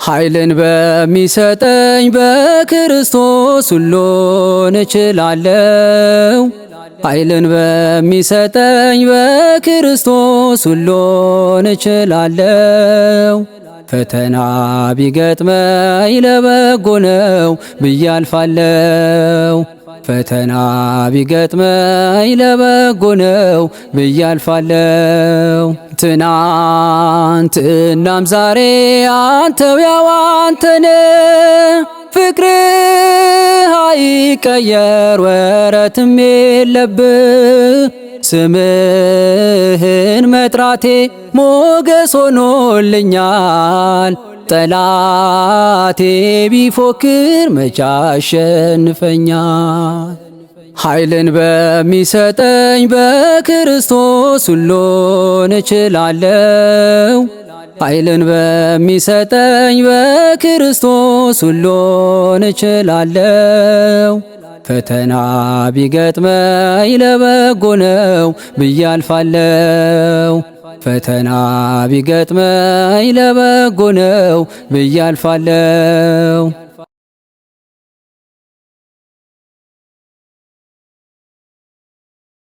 ኃይልን በሚሰጠኝ በክርስቶስ ሁሉን እችላለሁ። ኃይልን በሚሰጠኝ በክርስቶስ ሁሉን እችላለሁ። ፈተና ቢገጥመኝ ለበጎ ነው ብዬ አልፋለሁ። ፈተና ቢገጥመኝ ለበጎ ነው ብዬ አልፋለሁ። ትናንትናም ዛሬ አንተው ያው አንተነ ፍቅርህ አይቀየር ወረትም የለብህ። ስምህን መጥራቴ ሞገስ ሆኖልኛል። ጠላቴ ቢፎክር መቼ አሸንፈኛል? ኃይልን በሚሰጠኝ በክርስቶስ ሁሉን እችላለሁ። ኃይልን በሚሰጠኝ በክርስቶስ ሁሉን እችላለሁ። ፈተና ቢገጥመኝ ለበጎ ነው ብዬ አልፋለሁ። ፈተና ቢገጥመኝ ለበጎ ነው ብዬ አልፋለሁ።